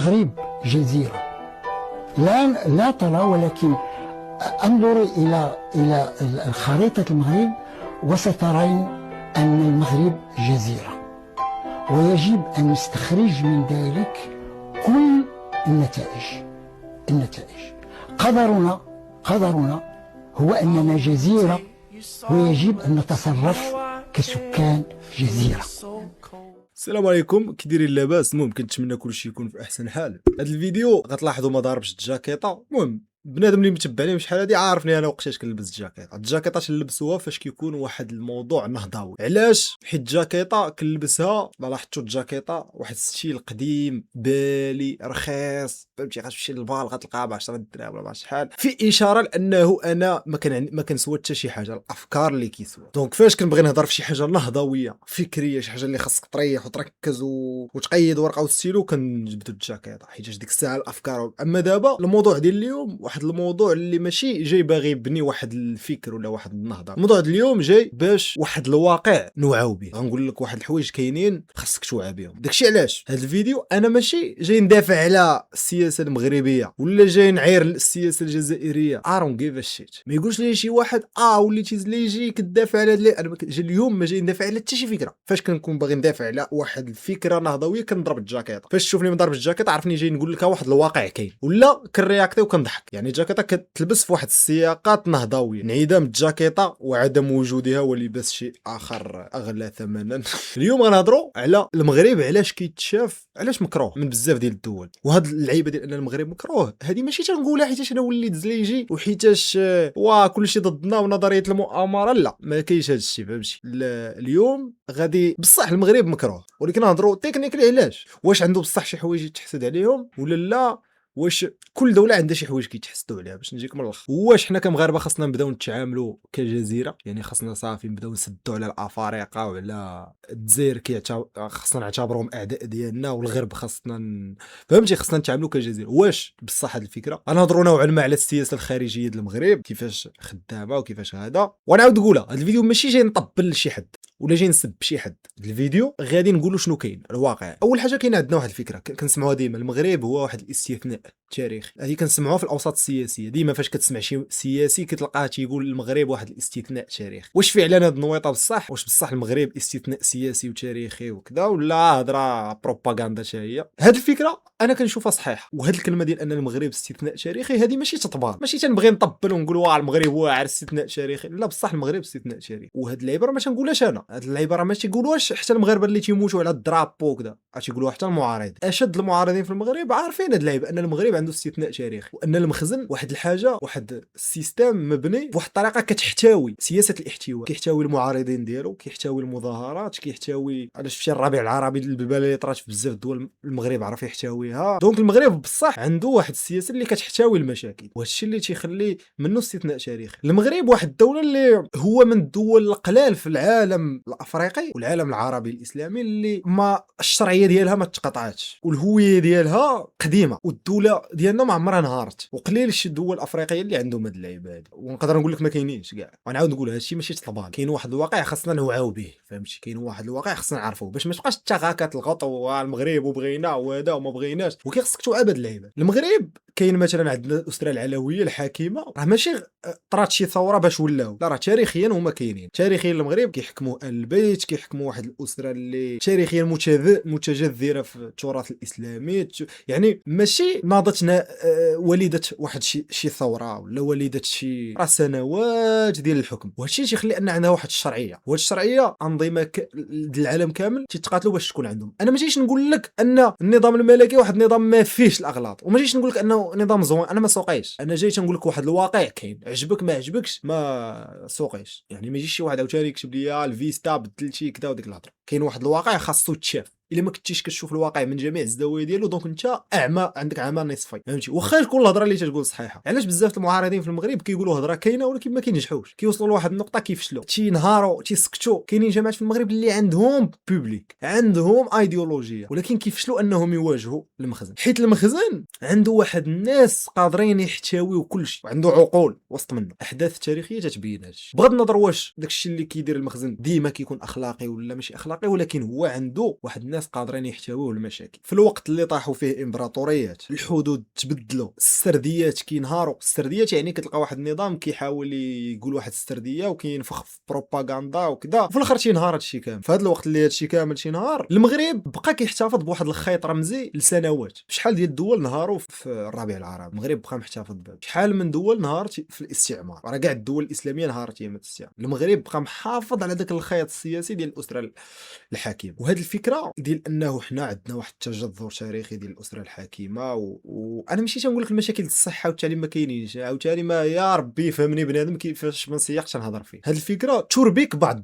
المغرب جزيرة لا ترى، ولكن انظر إلى خريطة المغرب وسترين أن المغرب جزيرة، ويجب أن نستخرج من ذلك كل النتائج. قدرنا هو أننا جزيرة، ويجب أن نتصرف كسكان جزيرة. السلام عليكم، كي دايرين؟ لاباس؟ المهم كنتمنى كلشي يكون في احسن حال. هذا الفيديو غتلاحظوا ما ضاربش الجاكيطه. المهم بنادم اللي متبعني شحال هادي عارفني انا وقتاش كنلبس الجاكيطه. الجاكيطه تنلبسوها فاش كيكون واحد الموضوع نهضاوي. علاش؟ حيت الجاكيطه كنلبسها، لاحظتوا الجاكيطه واحد الستيل قديم بالي رخيص، فهمتي؟ غتمشي للبال غتلقاها ب 10 دراهم ولا شحال، في اشاره لانه انا ما كنسوى حتى شي حاجه، الافكار اللي كيسوى. دونك فاش كنبغي نهضر في شي حاجه نهضويه فكريه، شي حاجه اللي خاصك تريح وتركز وتقيد ورقه وستيلو، كنجبدو الجاكيطه حيت ديك الساعه الافكار. اما دابا الموضوع ديال اليوم واحد الموضوع اللي ماشي جاي باغي يبني واحد الفكر ولا واحد النهضه. الموضوع ديال اليوم جاي باش واحد الواقع نوعاو به. غنقول لك واحد الحوايج كاينين خاصك توعى بهم. داكشي علاش هذا الفيديو انا ماشي جاي ندافع على السياسه المغربيه ولا جاي نعير السياسه الجزائريه. ارون جيف الشيت. ما يقولش لي شي واحد وليتي يجي كتدافع على هذا. انا اليوم ما جاي ندافع على حتى شي فكره. فاش كنكون باغي ندافع على واحد الفكره نهضويه كنضرب الجاكيطه. فاش تشوفني مضرب الجاكيطه عرفني جاي نقول لك واحد الواقع كاين، ولا كنرياكتي وكنضحك. يعني الجاكيطه كتلبس في واحد السياقات نهضويه. انعدام الجاكيطه وعدم وجودها ولباس شيء اخر اغلى ثمنا. اليوم غنهضروا على المغرب، علاش كيتشاف، علاش مكروه من بزاف ديال الدول. وهاد اللعيبه ديال ان المغرب مكروه هذه ماشي تنقولها حيت انا وليت زليجي وحيتاش كلشي ضدنا ونظريه المؤامره. لا، ما كاينش هذا الشيء، فهمتي؟ اليوم غادي بصح المغرب مكروه، ولكن نهضروا تكنيكلي علاش. واش عنده بصح شي حوايج يتحسد عليهم ولا لا؟ واش كل دوله عندها شي حوايج كيتحسدوا عليها؟ باش نجيكم من الاخر، واش حنا كمغاربه خاصنا نبداو نتعاملوا كجزيره؟ يعني خاصنا صافي نبداو نسدوا على الافارقه وعلى الجزائر خاصنا نعتبرهم اعداء ديالنا، والغرب فهمتي خاصنا نتعاملوا كجزيره؟ واش بصح هذه الفكره؟ غنهضروا نوعا ما على السياسه الخارجيه ديال المغرب، كيفاش خدامه وكيفاش هذا. ونعاود نقولها، هذا الفيديو ماشي جاي نطبل لشي حد ولا جاي نسب شي حد. الفيديو غادي نقولوا شنو كاين الواقع. اول حاجه كاين عندنا واحد الفكره كنسمعوها ديما، المغرب هو واحد الاستثناء تاريخي. هذه كنسمعوها في الاوساط السياسيه ديما. فاش كتسمع شي سياسي كتلقاه تيقول المغرب واحد الاستثناء تاريخي. واش فعلا هاد النويطه بصح؟ واش بصح المغرب استثناء سياسي وتاريخي وكذا، ولا هضره بروباغندا حتى هي؟ هاد الفكره انا كنشوفها صحيحه. وهاد الكلمه ديال ان المغرب استثناء تاريخي هذه ماشي تطبال، ماشي تنبغي نطبل ونقول المغرب هو استثناء تاريخي. لا، بصح المغرب استثناء تاريخي. وهاد العباره ما تنقولهاش انا، هاد العباره ما تيقولوهاش حتى المغاربه اللي تيموتوا على الدرابو وكذا، تيقولوها حتى المعارضين. اشد المعارضين في المغرب عارفين هاد العيب، ان المغرب عنده استثناء تاريخي، وان المخزن واحد الحاجه، واحد السيستم مبني بواحد الطريقه كتحتوي سياسه الاحتواء. كيحتوي المعارضين ديالو، كيحتوي المظاهرات، كيحتوي علاش شفتي الربيع العربي البلبله اللي طرات في بزاف الدول، المغرب عرف يحتويها. دونك المغرب بصح عنده واحد السياسه اللي كتحتوي المشاكل، وهذا الشيء اللي تيخلي منه استثناء تاريخي. المغرب واحد الدوله اللي هو من الدول القلال في العالم الافريقي والعالم العربي الاسلامي اللي ما الشرعيه ديالها ما تقطعاتش، والهويه ديالها قديمه، والدوله ديالنا ما عمرها نهارت. وقليل شي دول افريقيه اللي عندهم هاد اللعيبه هادي، ونقدر نقول لك ما كاينينش كاع. ونعاود نقول هادشي ماشي طلبان، كاين واحد الواقع خاصنا نوعاو به، فهمتي؟ كاين واحد الواقع خاصنا نعرفوه باش ما تبقاش التغاكات الغط المغرب وبغينا وهذا وما بغيناش. وكيخصك توعى بهاد اللعيبه. المغرب كاين مثلا عندنا الاسره العلويه الحاكمه، راه ماشي طرات شي ثوره باش ولاو، لا، راه تاريخيا هما كاينين. تاريخيا المغرب كيحكموا البيت، كيحكموا واحد الاسره اللي تاريخيا متجذره في التراث الاسلامي. يعني ماشي ناضت وليده واحد شي ثوره ولا وليده شي سنوات ديال الحكم. وهذا الشيء تيخلي ان عندها واحد الشرعيه، وهاد الشرعيه انظمه ديال العالم كامل تيتقاتلوا باش تكون عندهم. انا ما جيتش نقول لك ان النظام الملكي واحد النظام ما فيهش الاغلاط، وما جيتش نقول لك انه نظام زوين، انا ما سوقيش. انا جاي تنقول لك واحد الواقع كاين، عجبك ما عجبكش ما سوقيش. يعني ما يجيش شي واحد عاوتاني يكتب لي الفيستا بدلتي كذا وديك الهضره. كاين واحد الواقع خاصو يتشاف. الا ما كنتيش كتشوف الواقع من جميع الزوايا ديالو، دونك انت اعمى، عندك عمى نصفي، فهمتي؟ واخا تكون الهضره اللي تقول صحيحه. علاش بزاف المعارضين في المغرب كيقولوا هضره كاينه ولكن ما كينجحوش، كيوصلوا لواحد النقطه كيفشلوا، تينهاروا، تيسكتوا. كاينين جماعات في المغرب اللي عندهم بوبليك، عندهم ايديولوجيه، ولكن كيفشلوا انهم يواجهوا المخزن، حيت المخزن عنده واحد الناس قادرين يحتويوا كلشي، وعنده عقول وسط منه. احداث تاريخيه تتبين هادشي بغض النظر واش داكشي اللي كيدير المخزن ديما كيكون اخلاقي ولا ماشي اخلاقي، ولكن هو عنده واحد الناس الناس قادرين يحتويوه المشاكل. في الوقت اللي طاحوا فيه امبراطوريات، الحدود تبدلوا، السرديات كينهاروا. السرديات يعني كتلقى واحد النظام كيحاول يقول واحد السرديه وكينفخ في بروباغندا وكذا، وفي الاخر تينهار هادشي كامل. في هذا الوقت اللي هادشي كامل تينهار، المغرب بقى كيحتفظ بواحد الخيط رمزي لسنوات. شحال ديال الدول نهاروا في الربيع العربي، المغرب بقى محتفظ به. شحال من دول نهارت في الاستعمار، راه كاع الدول الاسلاميه نهارت ايام الاستعمار، المغرب بقى محافظ على داك الخيط السياسي ديال الاسره الحاكمه. وهذه الفكره ديال انه حنا عندنا واحد التجذر تاريخي ديال الاسره الحاكمه وانا ماشي تنقول لك المشاكل الصحه والتعليم ما كاينينش، عاوتاني ما يا ربي يفهمني بنادم كيفاش من سياق تنهضر فيه. هذه الفكره تربك بعض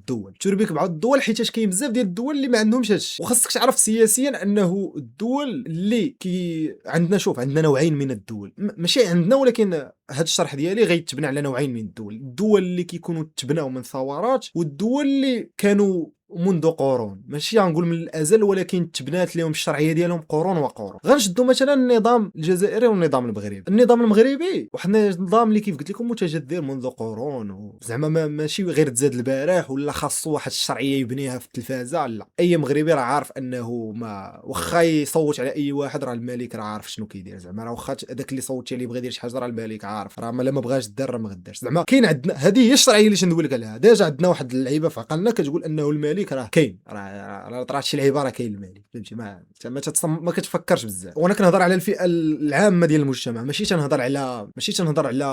الدول حيت كاين بزاف ديال الدول اللي ما عندهمش هادشي. وخاصك تعرف سياسيا انه الدول اللي عندنا، شوف عندنا نوعين من الدول، ماشي عندنا، ولكن هاد الشرح ديالي غيتبنى على نوعين من الدول اللي كيكونوا تبناو من ثورات، والدول اللي كانوا منذ قرون، ماشي غنقول من الازل، ولكن تبنات لهم الشرعيه ديالهم قرون وقرون. غنشدوا مثلا النظام الجزائري والنظام المغربي. النظام المغربي واحد النظام اللي كيف قلت لكم متجذر منذ قرون، وزعما ماشي غير تزاد البارح ولا خاصو واحد الشرعيه يبنيها في التلفازه. لا، اي مغربي راه عارف انه ما واخا يصوت على اي واحد، راه الملك راه عارف شنو كيدير. زعما راه واخا داك اللي صوت عليه بغى يدير شي حاجه، راه الملك عارف، راه ما بغاش دار راه ما غدارش. زعما كاين عندنا هذه هي الشرعيه اللي تندوي لك عليها. ديجا عندنا واحد اللعيبه في عقلنا كتقول انه الملك راه كاين، راه طرات شي لعيبه راه كاين الملك، فهمتي؟ ما كتفكرش بزاف. وانا كنهضر على الفئه العامه ديال المجتمع، ماشي تنهضر على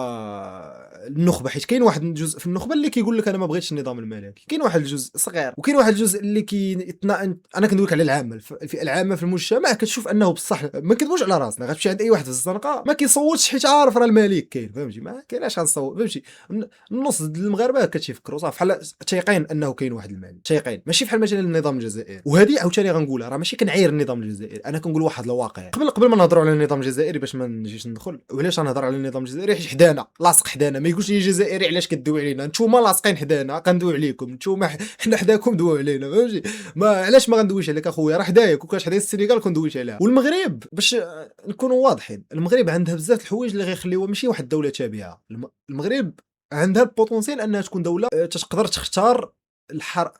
النخبه، حيت كاين واحد الجزء في النخبه اللي كيقول لك انا ما بغيتش النظام الملكي. كاين واحد الجزء صغير، وكاين واحد الجزء اللي انا كندويك على العامه، الفئه العامه في المجتمع كتشوف انه بصح ما كذبوش على راسنا. غتمشي عند اي واحد في الزنقه ما كيصوتش حيت عارف راه الملك كاين، فهمتي؟ ما كايناش غنصوت، فهمتي؟ النص ديال المغاربه كتفكروا صافي بحال تيقين انه كاين واحد الملك، تيقين ماشي بحال مثلا النظام الجزائري. وهذه عاوتاني غنقولها، راه ماشي كنعاير النظام الجزائري، انا كنقول واحد الواقع. قبل ما نهضروا على النظام الجزائري، باش ما نجيش ندخل وعلاش نهضر على النظام الجزائري، حيت حدانا لاصق حدانا. ما يقولش لي جزائري علاش كدوي علينا، نتوما لاصقين حدانا كندوي عليكم، نتوما حنا حداكم دويو علينا، فهمتي؟ ما علاش ما غندويش عليك اخويا؟ راه حدايا، وكاش حدايا السنغال كندويش عليها. والمغرب باش نكونوا واضحين، المغرب عندها بزاف الحوايج اللي غيخليوها ماشي واحد الدوله تابعه. المغرب عندها البوتونسيال انها تكون دوله تقدر تختار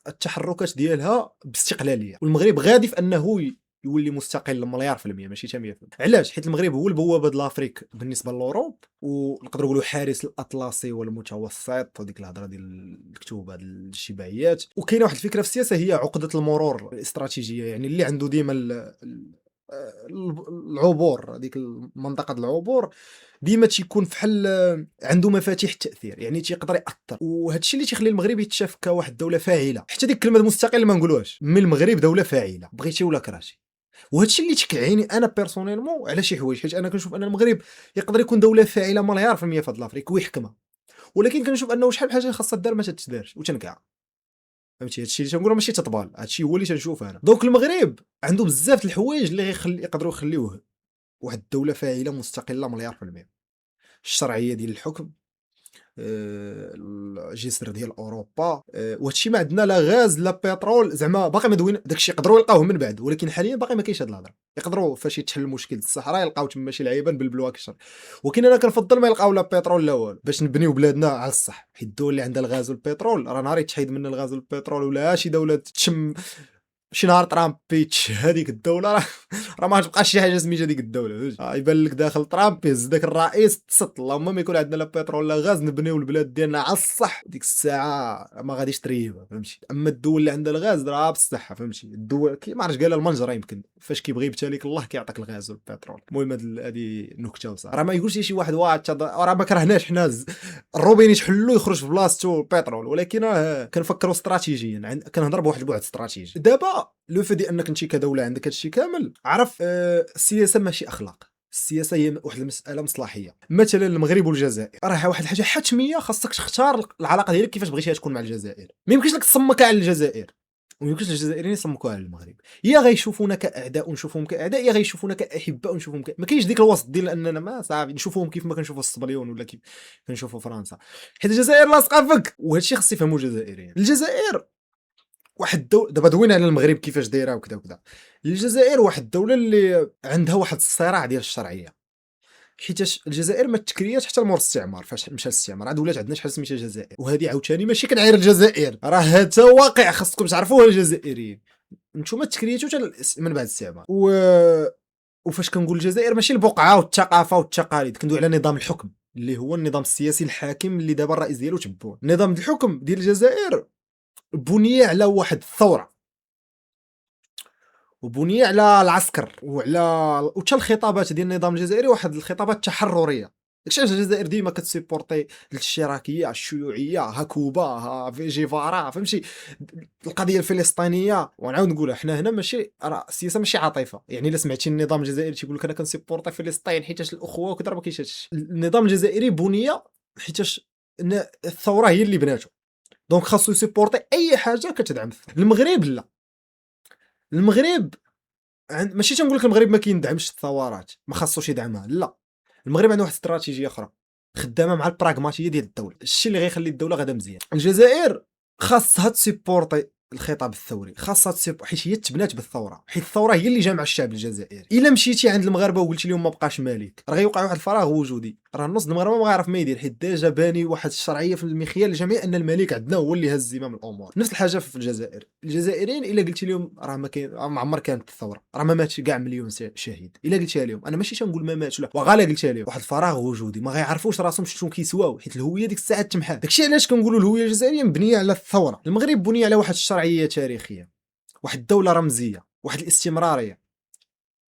التحركات ديالها باستقلاليه. والمغرب غادي في انه يولي مستقل مليار في المية، ماشي 100%. علاش؟ حيت المغرب هو البوابه د لافريك بالنسبه لوروب، ونقدروا نقولوا حارس الاطلسي والمتوسط، وديك الهضره ديال الكتوبه ديال الشبعيات. وكاينه واحد الفكره في السياسه هي عقده المرور الاستراتيجيه، يعني اللي عنده ديما العبور، هذيك المنطقه العبور ديما تيكون فحال عنده مفاتيح التاثير، يعني تيقدر ياثر. وهذا الشيء اللي تيخلي المغرب يتشاف كواحد الدوله فاعله. حتى ديك الكلمه مستقل ما نقولوهاش، من المغرب دوله فاعله بغيتي ولا كرهتي. وهذا الشيء اللي تكعيني انا بيرسونيلمون على شي حوايج، حيت انا كنشوف ان المغرب يقدر يكون دوله فاعله مليار في المية في هاد لافريك ويحكمها، ولكن كنشوف انه شحال بحاجه خاصها دار ما تتدارش وتنكع، فهمتي؟ هادشي اللي تنقول ماشي تطبال، هادشي هو اللي تنشوف انا. دونك المغرب عنده بزاف د الحوايج اللي يقدروا يخليوه واحد الدوله فاعله مستقله مليار في المية. الشرعيه ديال الحكم، الجسر ديال اوروبا، وهادشي ما عندنا لا غاز لا بترول. زعما باقي مدوين داكشي يقدروا يلقاوه من بعد، ولكن حاليا باقي ما كاينش هاد الهضره. يقدروا فاش يتحل مشكل الصحراء يلقاو تما شي لعيبه نبلبلوها كشر، ولكن انا كنفضل ما يلقاو لا بترول لا والو باش نبنيو بلادنا على الصح. حيت الدول اللي عندها الغاز والبترول راه نهار يتحيد من الغاز والبترول ولا شي دوله تشم شي نهار ترامب يتش هذيك الدوله راه ما تبقاش شي حاجه سميتها ديك الدوله. يبان لك داخل ترامب يهز داك الرئيس تسط، اللهم ما يكون عندنا لا بترول لا غاز نبنيو البلاد ديالنا على الصح، ديك الساعه ما غاديش تريبها، فهمتي؟ اما الدول اللي عندها الغاز راه بالصحه، فهمتي؟ الدول كيما عرفت قال المنجره يمكن فاش كيبغي يبتليك الله كيعطيك الغاز والبترول. المهم هذه نكته وصح، راه ما يقولش شي واحد راه ما كرهناش حنا الروبين يتحلوا يخرج في بلاصتو البترول، ولكن راه كنفكروا استراتيجيا، كنهضر بواحد البعد استراتيجي. دابا لو فدي انك انت كدوله عندك هادشي كامل، عرف السياسه ماشي اخلاق، السياسه هي واحد المساله مصلحيه. مثلا المغرب والجزائر راه واحد الحاجه حتميه، خاصك تختار العلاقه ديالك كيفاش بغيتيها تكون مع الجزائر. ما يمكنش لك تصمك على الجزائر وما يمكنش للجزائريين يصمكوا على المغرب. يا غيشوفونا كاعداء ونشوفوهم كاعداء، يا غيشوفونا كاحباء ونشوفوهم ما كاينش ديك الوسط ديال اننا ما صافي نشوفوهم كيف ما كنشوفوا الصبليون ولا كيف كنشوفوا فرنسا، حيت الجزائر لاصقه فيك. وهذا الشيء خص يفهموا الجزائريين. الجزائر واحد الدولة، دابا دوينا على المغرب كيفاش دايره وكذا وكذا. الجزائر واحد الدوله اللي عندها واحد الصراع ديال الشرعيه، حيت الجزائر ما تكريات حتى مور الاستعمار. فاش مشى الاستعمار عاد ولات عندنا شحال سميتها الجزائر، وهذه عاوتاني ماشي كنعاير الجزائر، راه هذا واقع خاصكم تعرفوه الجزائريين. نتوما تكريتو من بعد الاستعمار وفاش كنقول الجزائر ماشي البقعه والثقافه والتقاليد، كندوي على نظام الحكم اللي هو النظام السياسي الحاكم اللي دابا الرئيس ديالو تبعوه. نظام الحكم ديال الجزائر بني على واحد الثوره، وبني على العسكر وحتى الخطابات ديال النظام الجزائري واحد الخطابات تحرريه. داكشي علاش الجزائر ديما كتسيبورتي الاشتراكيه الشيوعيه ها كوبا ها فيجيفارا فهمتي القضيه الفلسطينيه. ونعاود نقولها حنا هنا ماشي راه السياسه ماشي عاطفه، يعني الا سمعتي النظام الجزائري تيقول لك انا كنسيبورتي فلسطين حيتاش الاخوه وكذا راه ما كاينش هادشي. النظام الجزائري بني حيتاش الثوره هي اللي بناتو، دونك خاصو يسيبورتي اي حاجه كتدعم الثورة. المغرب لا، المغرب ماشي تنقول لك المغرب ما كيندعمش الثورات ما خاصوش يدعمها، لا، المغرب عنده واحد استراتيجيه اخرى خدامه مع البراغماتيه ديال الدوله، الشيء اللي غيخلي الدوله غادا مزيان. الجزائر خاصها تسيبورتي الخطاب الثوري، خاصها حيت هي تبنات بالثوره، حيت الثوره هي اللي جامعه الشعب الجزائري. الا مشيتي عند المغاربه وقلتي لهم ما بقاش مالك راه غيوقع واحد الفراغ وجودي، راه النص المغاربه ما غيعرف ما يدير، حيت ديجا باني واحد الشرعيه في المخيال للجميع ان الملك عندنا هو اللي هز زمام الامور. نفس الحاجه في الجزائر، الجزائريين الا قلتي لهم راه ما كاين ما عمر كانت الثوره راه ما ماتش كاع مليون شهيد، الا قلتيها لهم انا ماشي تنقول ما ماتش لا وغالا قلتها لهم واحد الفراغ وجودي ما غيعرفوش راسهم شنو كيسواو، حيت الهويه ديك الساعه تمحى. داكشي علاش كنقولوا الهويه الجزائريه مبنيه على الثوره. المغرب بني على واحد الشرعيه تاريخيه، واحد الدوله رمزيه، واحد الاستمراريه.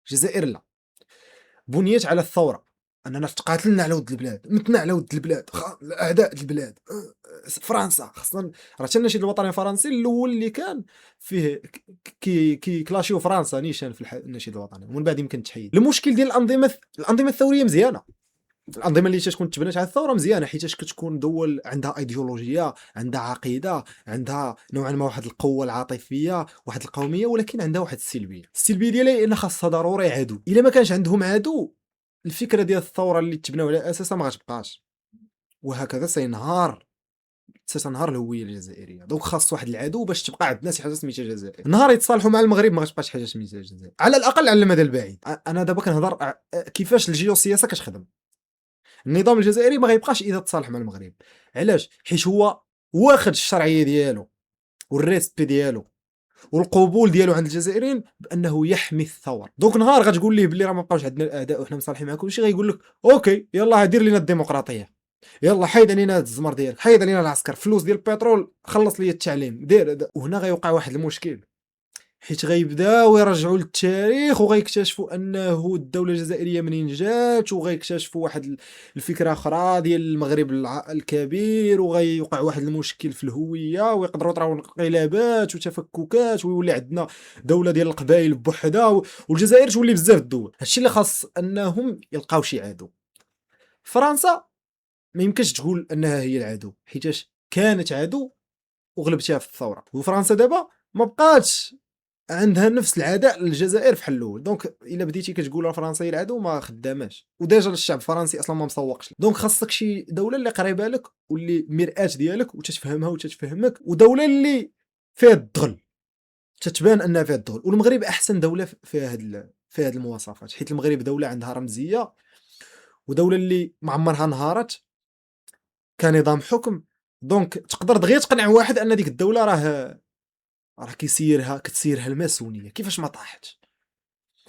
الجزائر لا، بنيت على الثوره، اننا تقاتلنا على ود البلاد، متنا على ود البلاد، اعداء البلاد فرنسا خاصنا. راه حتى النشيد الوطني الفرنسي الاول اللي كان فيه كي كلاشيو فرنسا نيشان في النشيد الوطني، ومن بعد يمكن تحيد. المشكل ديال الانظمه الثوريه مزيانه، الانظمه اللي تكون تبنات على الثوره مزيانه حيتاش كتكون دول عندها ايديولوجيه، عندها عقيده، عندها نوعا ما واحد القوه العاطفيه، واحد القوميه، ولكن عندها واحد السلبيه ديالها ان خاصها ضروري عدو. الا ما كانش عندهم عدو الفكره ديال الثوره اللي تبناو على اساسها ما غتبقاش، وهكذا ستنهار الهويه الجزائريه. دونك خاص واحد العدو باش تبقى عندنا شي حاجه سميتها الجزائر. نهار يتصالحوا مع المغرب ما غتبقاش حاجه سميتها الجزائر، على الاقل على المدى البعيد. انا دابا كنهضر كيفاش الجيوسياسه كتخدم. النظام الجزائري ما غيبقاش اذا تصالح مع المغرب، علاش؟ حيت هو واخد الشرعيه ديالو والريسبي ديالو والقبول ديالو عند الجزائريين بانه يحمي الثور. دونك نهار غتقول ليه بلي راه ما بقاوش عندنا الاعداء وحنا مصالحين مع كلشي، غيقول لك اوكي يلاه دير لينا الديمقراطيه، يلا حيد علينا هاد الزمر ديالك، حيد علينا العسكر، فلوس ديال البترول، خلص لي التعليم، دير. وهنا غيوقع واحد المشكل، حيت غيبداو يرجعوا للتاريخ وغيكتشفوا انه الدوله الجزائريه منين جات، وغيكتشفوا واحد الفكره اخرى ديال المغرب الكبير، وغيوقع واحد المشكل في الهويه، ويقدروا يطراو انقلابات وتفككات، ويولي عندنا دوله ديال القبائل بوحدها، والجزائر تولي بزاف الدول. هادشي اللي خاص انهم يلقاو شي عدو. فرنسا ما يمكنش تقول انها هي العدو حيتاش كانت عدو وغلبتها في الثوره، وفرنسا دابا ما بقاتش عندها نفس العداء للجزائر في حل الاول. دونك الا بديتي كتقول فرنسا هي العدو ما خداماش، وديجا الشعب الفرنسي اصلا ما مسوقش. دونك خاصك شي دوله اللي قريبه لك واللي مرآة ديالك وتتفهمها وتتفهمك، ودوله اللي فيها الدغل تتبان انها فيها الدغل. والمغرب احسن دوله فيها هاد المواصفات، حيت المغرب دوله عندها رمزيه، ودوله اللي ما عمرها انهارت كنظام حكم. دونك تقدر دغيا تقنع واحد ان ديك الدوله راه كتسيرها الماسونيه كيفاش ما طاحتش.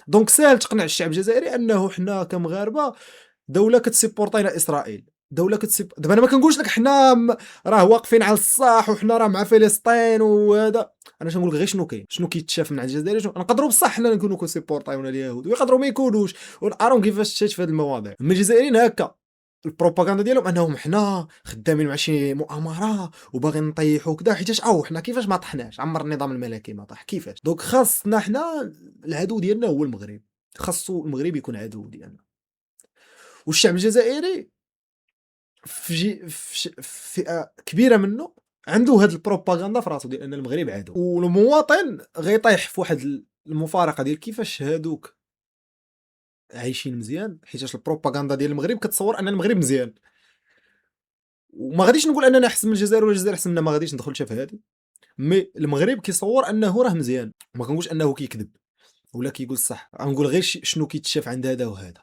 دونك ساهل تقنع الشعب الجزائري انه حنا كمغاربه دوله كتسيبورتينا اسرائيل، دوله دابا انا ما كنقولش لك حنا راه واقفين على الصح وحنا راه مع فلسطين وهذا، انا تنقول لك غير شنو كيتشاف من عند الجزائر. نقدروا بصح حنا نكونوا كنسيبورتيونا اليهود ويقدروا ما يكونوش، ونعرفوا كيفاش تشات في هذه المواضيع. اما الجزائريين هكا البروباغندا ديالهم انهم حنا خدامين مع شي مؤامره وباغيين نطيحوا كذا، حيتاش حنا كيفاش ما طحناش، عمر النظام الملكي ما طاح كيفاش. دونك خاصنا حنا العدو ديالنا هو المغرب، خاصو المغرب يكون عدو ديالنا. والشعب الجزائري في فئه كبيره منه عنده هاد البروباغندا في راسو ديال ان المغرب عدو، والمواطن غيطيح في واحد المفارقه ديال كيفاش هادوك عايشين مزيان، حيتاش البروباغندا ديال المغرب كتصور ان المغرب مزيان. وما غاديش نقول اننا احسن من الجزائر ولا الجزائر احسن منا، ما غاديش ندخل في هذه، مي المغرب كيصور انه راه مزيان، ما كنقولش انه كيكذب ولا كيقول صح، غنقول غير شنو كيتشاف عند هذا وهذا.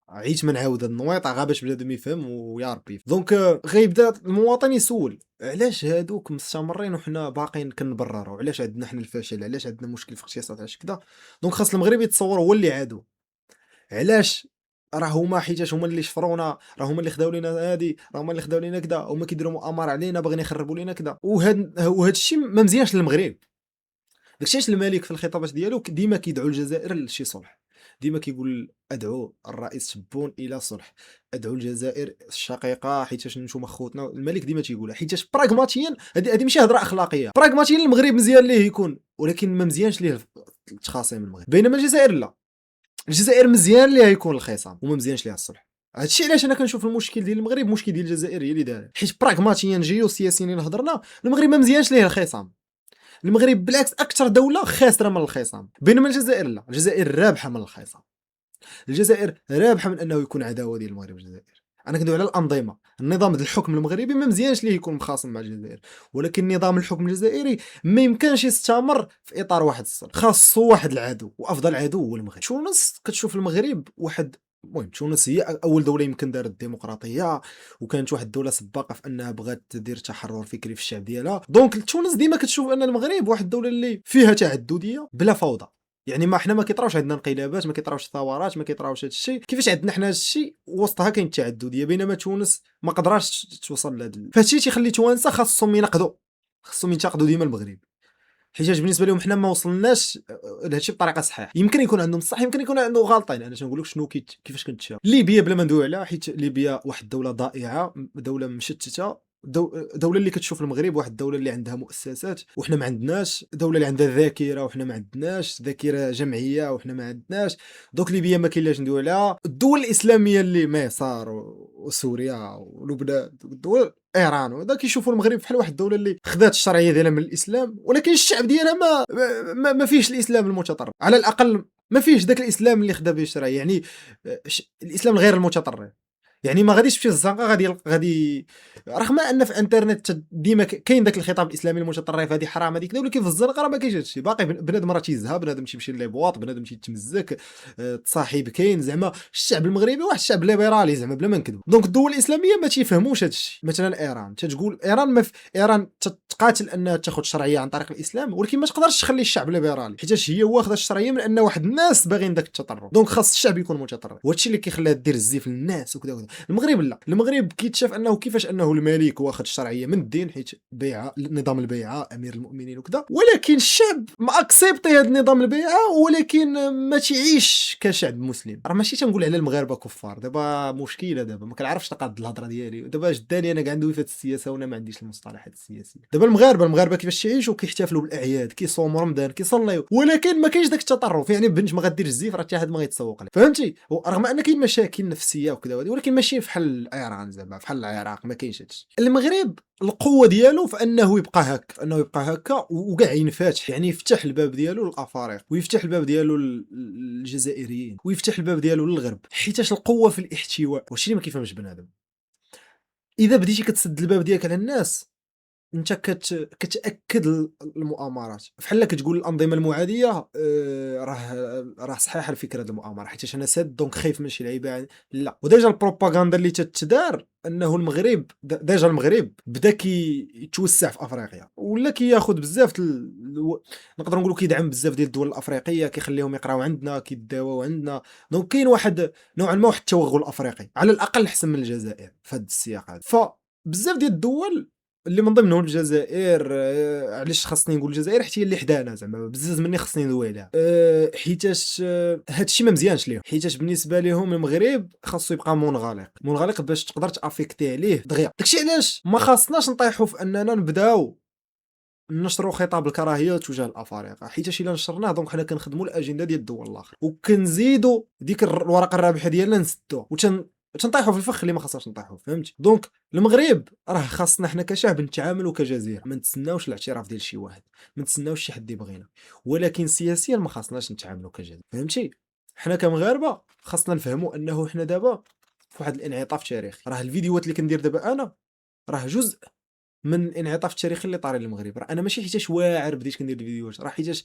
عييت ما نعاود هاد النويطه غا باش بنادم يفهم ويا ربي. دونك غيبدا المواطن يسول علاش هادوك مستمرين وحنا باقيين كنبرروا، علاش عندنا حنا الفشل، علاش عندنا مشكل في الاقتصاد، علاش كذا. دونك خاص المغرب يتصور هو اللي عادو، علاش راه هما حيتاش هما اللي شفرونا، راه هما اللي خداو لينا هادي، راه هما اللي خداو لينا كذا، هما كيديروا مؤامره علينا باغيين يخربوا لينا كذا. وهاد الشيء ما مزيانش للمغرب. داكشي علاش الملك في الخطابات ديالو ديما كيدعو الجزائر لشي صلح، ديما كيقول ادعو الرئيس تبون الى صلح، ادعو الجزائر الشقيقه حيتاش نتوما خوتنا. الملك ديما تيقولها حيتاش براغماتيا، هذه ماشي هضره اخلاقيه، براغماتيا المغرب مزيان ليه يكون، ولكن ما مزيانش ليه التخاصم المغرب. بينما الجزائر لا، الجزائر مزيان ليها يكون الخصام وما مزيانش ليها الصلح. هادشي علاش انا كنشوف المشكل ديال المغرب مشكل ديال الجزائر هي اللي دايره، حيت براغماتيا جيوسياسيين هضرنا المغرب ما مزيانش ليه الخصام. المغرب بالعكس اكثر دوله خاسره من الخصام، بينما الجزائر لا، الجزائر رابحه من الخصام. الجزائر رابحه من انه يكون عداوه ديال المغرب والجزائر. انا كندوي على الانظمه، النظام ديال الحكم المغربي ما مزيانش ليه يكون مخاصم مع الجزائر، ولكن نظام الحكم الجزائري ما يمكنش يستمر في اطار واحد الصلح، خاصو واحد العدو، وافضل عدو هو المغرب. تونس كتشوف المغرب واحد، المهم تونس هي اول دوله يمكن دارت الديمقراطيه، وكانت واحد الدوله سباقه في انها بغات تدير تحرر فكري في الشعب ديالها. دونك تونس ديما كتشوف ان المغرب واحد الدوله اللي فيها تعدديه بلا فوضى. يعني ما حنا ما كيطراوش عندنا انقلابات، ما كيطراوش ثورات، ما كيطراوش هذا الشيء كيفاش عندنا حنا هذا الشيء، وسطها كاين التعدديه. بينما تونس ما قدراش توصل لهذا، فهادشي تيخلي توانسه خاصهم ينقدوا، خاصهم ينتقدوا ديما المغرب، حيت بالنسبه لهم حنا ما وصلناش لهذا الشيء بطريقه صحيحه. يمكن يكون عندهم الصح، يمكن يكون عندهم غلطين. انا تنقول لك شنو كيفاش كنتشاف ليبيا بلا ما ندوي عليها، حيت ليبيا واحد الدوله ضائعه، دوله مشتته، دولة اللي كتشوف المغرب واحد الدولة اللي عندها مؤسسات وحنا ما عندناش، دولة اللي عندها ذاكرة وحنا ما عندناش ذاكرة جمعية وحنا ما عندناش. دوك ليبيا ما كاينلاش ندوي عليها. الدول الإسلامية اللي مصر وسوريا ولبنان، الدول ايران وهذا كيشوفوا المغرب بحال واحد الدوله اللي خدات الشرعيه ديالها من الاسلام، ولكن الشعب ديالها ما فيهش الاسلام المتطرف، على الاقل ما فيهش داك الاسلام اللي خدا به الشرعيه. يعني الاسلام الغير المتطرف. يعني ما غاديش تمشي للزنقه غادي رغم ان في الانترنت ديما كاين داك الخطاب الاسلامي المتطرف، هذه حرام هذيك، ولكن في الزنقه راه ما كاينش هادشي باقي. بنادم راه تيزها، بنادم تيمشي للبواط، بنادم تيتمزك، تصاحب كاين. زعما الشعب المغربي واحد الشعب ليبرالي زعما بلا ما نكذب. دونك الدول الاسلاميه ما تيفهموش هادشي. مثلا ايران تتقول، ايران ما في ايران تقاتل انها تاخذ شرعيه عن طريق الاسلام، ولكن ما تقدرش تخلي الشعب ليبرالي حيت هي واخده الشرعيه من ان واحد الناس باغيين داك التطرف. دونك خاص الشعب يكون متطرف، وهادشي اللي كيخليها دير الزيف للناس وكذا وكذا. المغرب لا، المغرب كيتشاف انه كيفاش انه الملك واخد الشرعيه من الدين، حيت بيعه نظام البيعه امير المؤمنين وكذا، ولكن الشعب ما اكسبتي هذا النظام البيعه، ولكن ما تعيش كشعب مسلم. راه ماشي تنقول على المغاربه كفار، دابا مشكله، دابا ما كنعرفش تقاد الهضره ديالي. دابا جداني انا كاع ندوي في السياسه وانا ما عنديش المصطلحات السياسيه. دابا المغاربه كيفاش تعيشوا، كيحتفلوا بالاعياد، كيصوموا رمضان، كيصليو، ولكن ما كاينش داك التطرف. يعني بنت ما غدير الزيف راه حتى حد ما غيتسوق لها، فهمتي؟ رغم ان كاين مشاكل نفسيه وكذا، ولكن ماشي بحال ايران زعما بحال العراق، ما كاينش هادشي. المغرب القوه ديالو في انه يبقى هكا، وكاع ينفتح، يعني يفتح الباب ديالو للافارقه، ويفتح الباب ديالو للجزائريين، ويفتح الباب ديالو للغرب، حيتاش القوه في الاحتواء. واش اللي ما كيفهمش بنادم، اذا بديتي كتسد الباب ديالك على الناس انت كتاكد المؤامرات. بحال كتقول الانظمه المعاديه راه صحيحه الفكره ديال المؤامره حيت انا ساد دونك خايف من شي لعيبه. لا، وديجا البروباغندا اللي تتدار انه المغرب ديجا المغرب بدا كيتوسع في افريقيا، ولا كياخذ بزاف نقدر نقولوا كيدعم بزاف ديال الدول الافريقيه، كيخليهم يقراو عندنا، كيداواو عندنا. دونك كاين واحد نوعا ما واحد التوغل افريقي على الاقل احسن من الجزائر في هذا السياق هذا. فبزاف ديال الدول اللي من ضمنهم الجزائر، علاش خاصني نقول الجزائر حيت هي اللي حدانا، زعما بزز مني خاصني ندوي عليها، حيتاش هادشي ما مزيانش ليهم، حيتاش بالنسبه لهم المغرب خاصو يبقى منغلق باش تقدر تافيكتي عليه دغيا. داكشي علاش ما خاصناش نطيحوا في اننا نبداو نشروا خطاب الكراهيه تجاه الافارقه، حيتاش الا نشرناه دونك حنا كنخدموا الاجنده ديال الدول الاخر، وكنزيدوا ديك الورقه الرابحه ديالنا نسدوها تنطيحوا في الفخ اللي ما خاصناش نطيحوا، فهمتي؟ دونك المغرب راه خاصنا حنا كشعب نتعاملوا كجزيره، ما نتسناوش الاعتراف ديال شي واحد، ما نتسناوش شي حد يبغينا، ولكن سياسيا ما خاصناش نتعاملوا كجزيره، فهمتي؟ حنا كمغاربه خاصنا نفهموا انه حنا دابا في واحد الانعطاف تاريخي. راه الفيديوهات اللي كندير دابا انا راه جزء من الانعطاف التاريخي اللي طاري للمغرب. راه انا ماشي حيتاش واعر بديت كندير الفيديوهات، راه حيتاش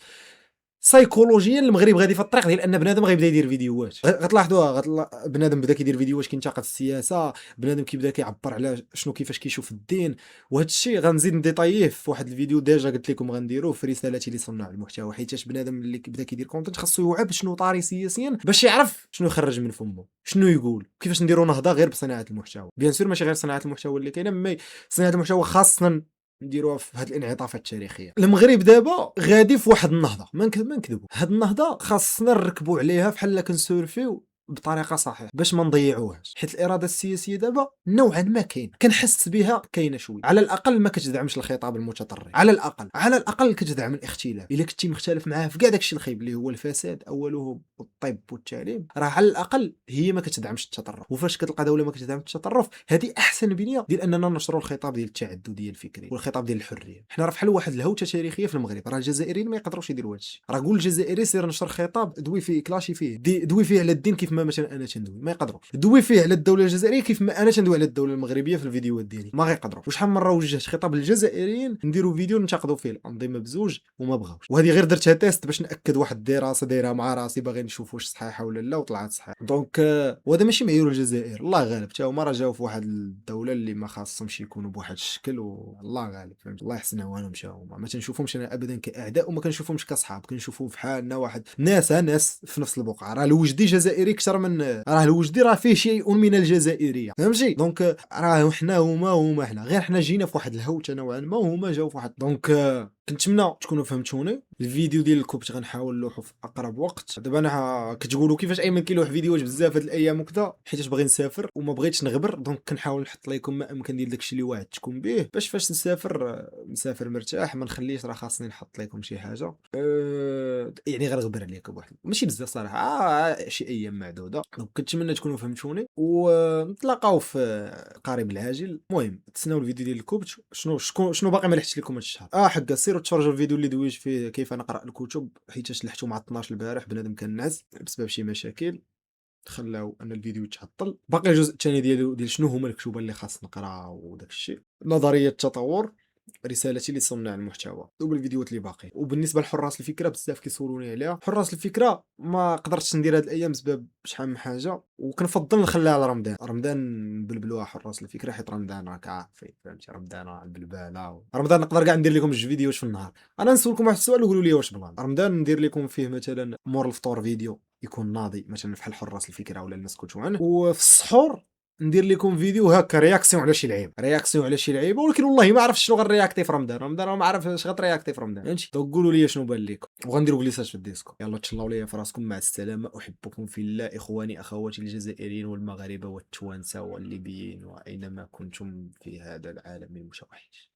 سايكولوجيا المغرب غادي في الطريق ديال ان بنادم غيبدا يدير فيديوهات. غتلاحظوها بنادم بدا كيدير فيديوهات كينتقد السياسه، بنادم كيبدا كيعبر على شنو كيفاش كيشوف الدين. وهذا الشيء غنزيد نديطاييه في واحد الفيديو ديجا قلت لكم غنديروه في رسالتي لصناع المحتوى، حيتاش بنادم اللي كيبدا كيدير كونتنت خاصو يوعى بشنو طاري سياسيا باش يعرف شنو يخرج من فمه، شنو يقول، كيفاش نديروا نهضه غير بصناعه المحتوى. بيان سور ماشي غير صناعه المحتوى اللي كاينه، مي صناعه المحتوى خاصنا نديروها في هذه الانعطافات التاريخيه. المغرب دابا غادي في واحد النهضه، ما نكذبوا، هذه النهضه خاصنا نركبوا عليها بحال كنسورفيو بطريقه صحيحه باش ما نضيعوهاش، حيت الاراده السياسيه دابا نوعا ما كنحس بها كاينه شويه، على الاقل ما كتدعمش الخطاب المتطرف، على الاقل كتدعم الاختلاف. الا كنتي مختلف معاه في كاع داكشي الخايب اللي هو الفساد اوله الطب والتعليم، راه على الاقل هي ما كتدعمش التطرف. وفاش كتلقى دوله ما كتدعمش التطرف، هذه احسن بنيه ديال اننا نشروا الخطاب ديال التعدديه الفكري والخطاب ديال الحريه. حنا راه بحال واحد الهوته تاريخيه في المغرب، راه الجزائريين ما يقدروش يديروا هادشي. راه قول الجزائري سير نشر خطاب دوي فيه كلاشي فيه دوي فيه على الدين كيف ما مثلا انا تندوي، ما يقدروش. دوي فيه على الدوله الجزائريه كيف ما انا تندوي على الدوله المغربيه في الفيديوهات ديالي، ما غيقدروش. وشحال من مره وجهت خطاب للجزائريين نديروا فيديو ننتقدوا فيه الانظمه بزوج وما بغاوش. وهذه غير درتها تيست باش ناكد واحد الدراسه دايره مع راسي، باغي نشوف واش صحيحه ولا لا، وطلعت صحيحه. دونك وهذا ماشي معيور الجزائر، الله غالب حتى هما راه جاو في واحد الدوله اللي ما خاصهمش يكونوا بواحد الشكل، والله غالب فهمت. الله يحسن عوانهم مشاو، ما تنشوفهمش انا ابدا كاعداء، وما كنشوفهمش كاصحاب، كنشوفهم بحالنا واحد ناس في نفس البقعه. راه الوجدي جزائري اكثر من راه الوجدي، راه فيه شيء من الجزائريه، فهمتي؟ دونك راه حنا هما حنا، غير حنا جينا في واحد الهوته نوعا ما وهما جاو في واحد. دونك كنتمنى تكونوا فهمتوني. الفيديو ديال الكوبت غنحاول نلوحو في اقرب وقت. دابا انا كتقولوا كيفاش ايمن كيلوح فيديوهات بزاف هاد الايام وكذا، حيتاش باغي نسافر وما بغيتش نغبر. دونك كنحاول نحط لكم ما امكن ديال داكشي اللي وعدتكم به، باش فاش نسافر مرتاح، ما نخليش راه خاصني نحط لكم شي حاجه يعني غنغبر عليكم بواحد ماشي بزاف صراحه، شي ايام معدوده. دونك كنتمنى تكونوا فهمتوني، ونتلاقاو في قريب العاجل. المهم تسناو الفيديو ديال الكوبت. شنو باقي ما لحقتش لكم هاد الشهر؟ حقا سيروا تفرجوا الفيديو اللي دويت فيه كيف نقرا الكتب، حيت لحتو مع 12 البارح بنادم كان نعس بسبب شي مشاكل خلاو ان الفيديو يتعطل. باقي الجزء الثاني ديال شنو هما الكتب اللي خاص نقرا وداك الشيء، نظريه التطور، رسالتي لصناع المحتوى، وبالفيديوهات اللي باقي. وبالنسبه لحراس الفكره بزاف كيسولوني عليها. حراس الفكره ما قدرتش ندير هاد الايام بسبب شحال من حاجه، وكنفضل نخليها على رمضان نبلبلوها حراس الفكره، حيت رمضان راك عارفين فهمتي، رمضان راه البلباله. رمضان نقدر كاع ندير لكم جوج فيديوهات في النهار. انا نسولكم واحد السؤال وقولوا لي واش بلان. رمضان ندير لكم فيه مثلا مور الفطور فيديو يكون ناضي مثلا بحال حراس الفكره ولا الناس كتوان، وفي السحور ندير لكم فيديو هكا رياكسيون على شي لعيبه، ولكن والله ما عرفتش شنو غنرياكتي في رمضان ما عرفتش اش غترياكتي في رمضان، فهمتي؟ دونك قولوا لي شنو بان لكم، وغنديروا كليسات في الديسكو. يلا تشلاو ليا في راسكم، مع السلامه، احبكم في الله، اخواني اخواتي الجزائريين والمغاربه والتوانسه والليبيين واينما كنتم في هذا العالم المتوحش.